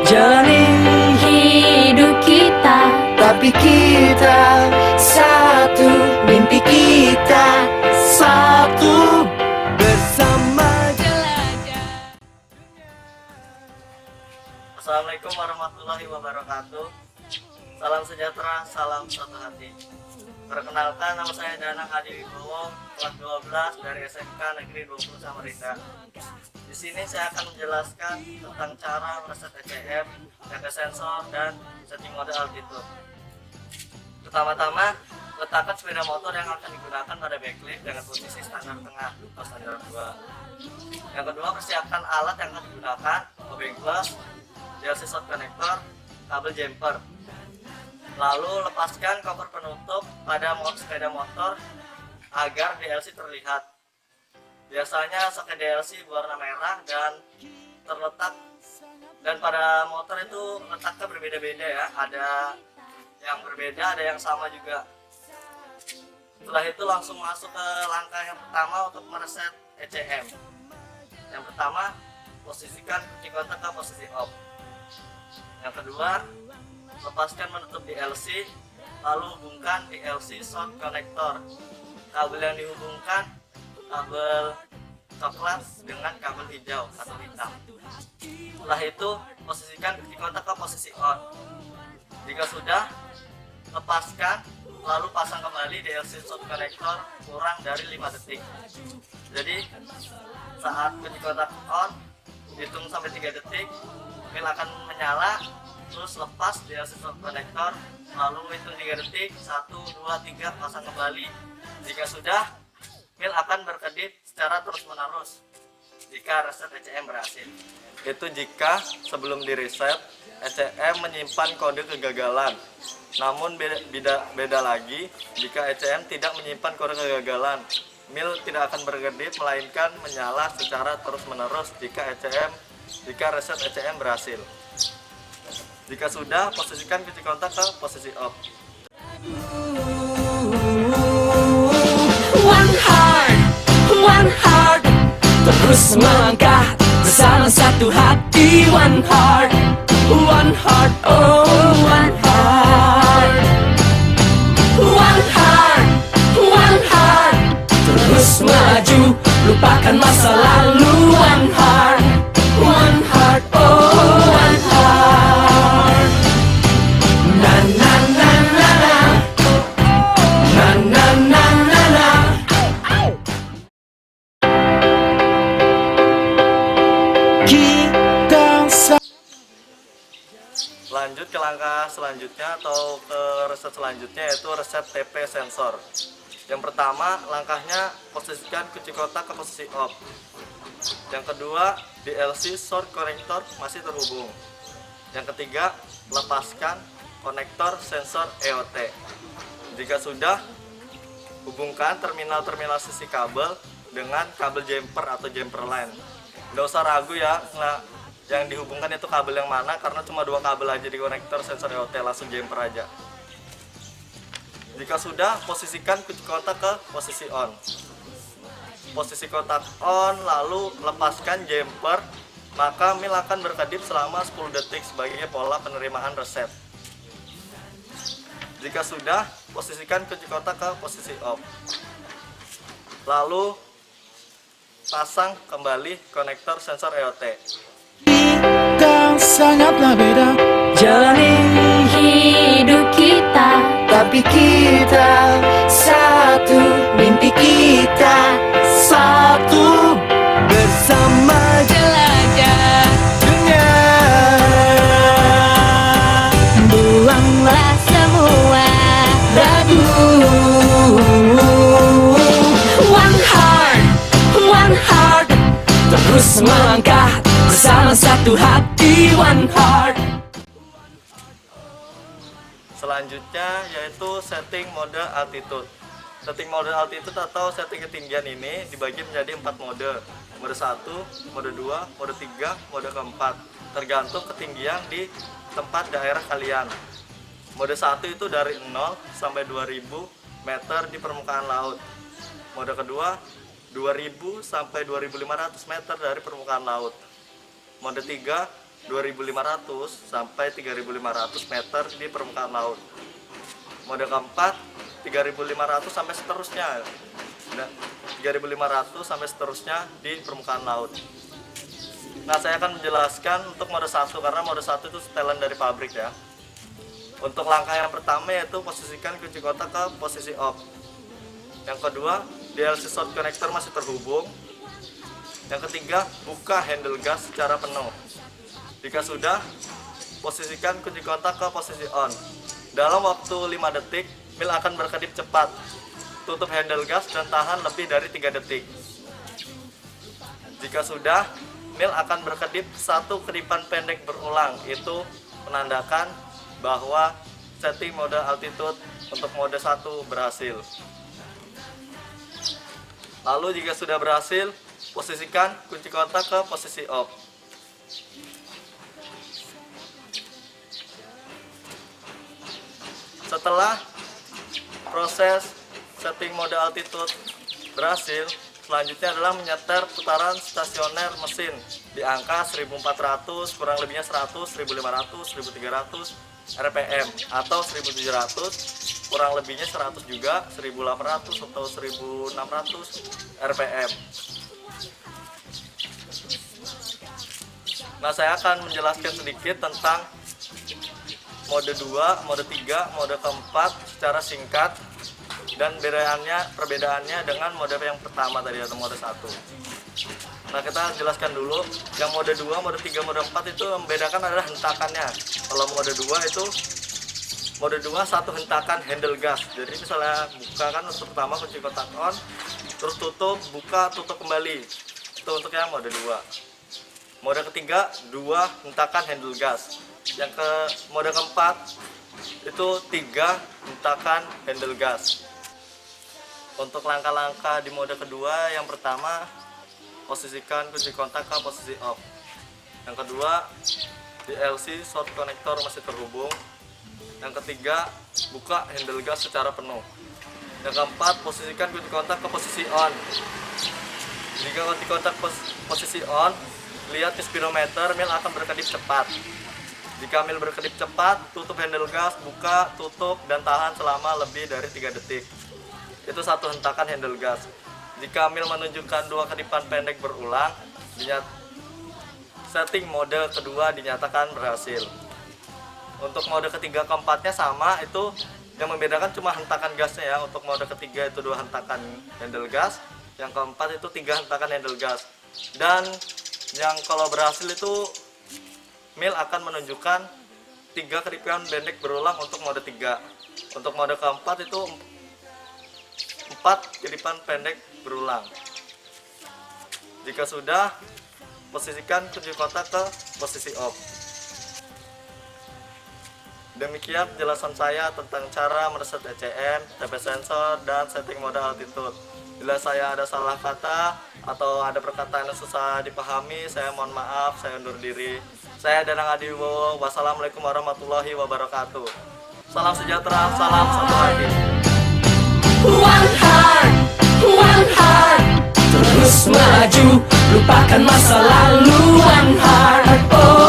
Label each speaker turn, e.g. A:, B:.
A: Jalani hidup kita, tapi kita satu. Mimpi kita satu, bersama jelajah.
B: Assalamualaikum warahmatullahi wabarakatuh. Salam sejahtera, salam satu hati. Perkenalkan, nama saya Danang Adi Wibowo, kelas 12 dari SMK Negeri 20 Samarinda. Di sini saya akan menjelaskan tentang cara mereset ECM, data sensor, dan setting mode altitude. Pertama-tama, letakkan sepeda motor yang akan digunakan pada backlift dengan posisi standar tengah atau standar 2. Yang kedua, persiapkan alat yang akan digunakan, obeng plus, DLC short connector, kabel jumper. Lalu lepaskan cover penutup pada sepeda motor agar DLC terlihat. Biasanya soket DLC berwarna merah dan terletak, dan pada motor itu letaknya berbeda-beda ya. Ada yang berbeda, ada yang sama juga. Setelah itu langsung masuk ke langkah yang pertama untuk mereset ECM. Yang pertama, posisikan kunci kontak ke posisi off. Yang kedua, lepaskan menutup DLC, lalu hubungkan DLC short connector. Kabel yang dihubungkan kabel coklat dengan kabel hijau atau hitam. Setelah itu, posisikan kunci kontak ke posisi on. Jika sudah, lepaskan, lalu pasang kembali DLC short connector kurang dari 5 detik. Jadi, saat kunci kontak on, hitung sampai 3 detik, pil akan menyala. Terus lepas DLC short connector, lalu hitung 3 detik, 1, 2, 3, pasang kembali. Jika sudah, pil akan berkedip secara terus-menerus jika reset ECM berhasil. Itu jika sebelum di reset ECM menyimpan kode kegagalan. Namun beda lagi jika ECM tidak menyimpan kode kegagalan. Mil tidak akan berkedip melainkan menyala secara terus-menerus jika reset ECM berhasil. Jika sudah, posisikan kunci kontak ke posisi off.
A: One heart, terus melangkah bersama satu hati. One heart, oh one heart. One heart, terus melaju, lupakan masa lalu. One heart, oh one heart. Na na na na na, na na na na na.
B: Lanjut ke langkah selanjutnya atau ke reset selanjutnya, yaitu reset TP sensor. Yang pertama, langkahnya posisikan kunci kotak ke posisi off. Yang kedua, DLC short connector masih terhubung. Yang ketiga, lepaskan konektor sensor EOT. Jika sudah, hubungkan terminal-terminal sisi kabel dengan kabel jumper atau jumper line. Nggak usah ragu ya, yang dihubungkan itu kabel yang mana, karena cuma 2 kabel aja di konektor sensor EOT, langsung jumper aja. Jika sudah, posisikan kunci kontak ke posisi on. Posisi kontak on, lalu lepaskan jumper, maka mil akan berkedip selama 10 detik sebagai pola penerimaan reset. Jika sudah, posisikan kunci kontak ke posisi off. Lalu pasang kembali konektor sensor EOT.
A: Kita sangatlah beda, jalani hidup kita, tapi kita satu. Mimpi kita satu, bersama jelajah dunia. Buanglah semua ragu. One heart, terus melangkah bersama satu hati. One heart.
B: Selanjutnya yaitu setting mode altitude. Setting mode altitude atau setting ketinggian ini dibagi menjadi 4 mode. Mode 1, mode 2, mode 3, mode keempat. Tergantung ketinggian di tempat daerah kalian. Mode 1 itu dari 0 sampai 2000 meter di permukaan laut. Mode kedua 2000 sampai 2500 meter dari permukaan laut. Mode 3 2.500 sampai 3.500 meter di permukaan laut. Mode keempat 3.500 sampai seterusnya. Nah, 3.500 sampai seterusnya di permukaan laut. Nah, saya akan menjelaskan untuk mode 1 karena mode 1 itu setelan dari pabrik ya. Untuk langkah yang pertama yaitu posisikan kunci kontak ke posisi off. Yang kedua, DLC short connector masih terhubung. Yang ketiga, buka handle gas secara penuh. Jika sudah, posisikan kunci kontak ke posisi on. Dalam waktu 5 detik, mil akan berkedip cepat. Tutup handle gas dan tahan lebih dari 3 detik. Jika sudah, mil akan berkedip satu kedipan pendek berulang. Itu menandakan bahwa setting mode altitude untuk mode 1 berhasil. Lalu jika sudah berhasil, posisikan kunci kontak ke posisi off. Setelah proses setting mode altitude berhasil, selanjutnya adalah menyetar putaran stasioner mesin di angka 1400, kurang lebihnya 100, 1500, 1300 RPM atau 1700, kurang lebihnya 100 juga, 1800 atau 1600 RPM. Nah, saya akan menjelaskan sedikit tentang mode 2, mode 3, mode keempat secara singkat dan perbedaannya dengan mode yang pertama tadi atau mode 1. Nah, kita jelaskan dulu yang mode 2, mode 3, mode 4 itu membedakan adalah hentakannya. Kalau mode 2 itu mode 2 satu hentakan handle gas. Jadi misalnya buka kan untuk pertama kunci kontak on, terus tutup, buka, tutup kembali. Itu untuk yang mode 2. Mode ketiga 2 hentakan handle gas. Yang ke mode keempat itu 3 hentakan handle gas. Untuk langkah-langkah di mode kedua, yang pertama posisikan kunci kontak ke posisi off. Yang kedua, DLC short connector masih terhubung. Yang ketiga, buka handle gas secara penuh. Yang keempat, posisikan kunci kontak ke posisi on. Jika kunci kontak posisi on, lihat ke speedometer, mil akan berkedip cepat. Jika mil berkedip cepat, tutup handle gas, buka, tutup, dan tahan selama lebih dari 3 detik. Itu satu hentakan handle gas. Jika mil menunjukkan 2 kedipan pendek berulang, setting mode kedua dinyatakan berhasil. Untuk mode ketiga keempatnya sama, itu yang membedakan cuma hentakan gasnya ya. Untuk mode ketiga itu 2 hentakan handle gas, yang keempat itu 3 hentakan handle gas. Dan yang kalau berhasil itu mil akan menunjukkan 3 kedipan pendek berulang untuk mode 3. Untuk mode keempat itu 4 kedipan pendek berulang. Jika sudah, posisikan kunci kontak ke posisi off. Demikian penjelasan saya tentang cara mereset ECM, TP sensor, dan setting mode altitude. Bila saya ada salah kata atau ada perkataan yang susah dipahami, saya mohon maaf, saya undur diri. Saya Danang Adi Wibowo. Wassalamualaikum warahmatullahi wabarakatuh. Salam sejahtera, salam satu hati.
A: One heart, terus melaju, lupakan masa lalu. One heart, oh.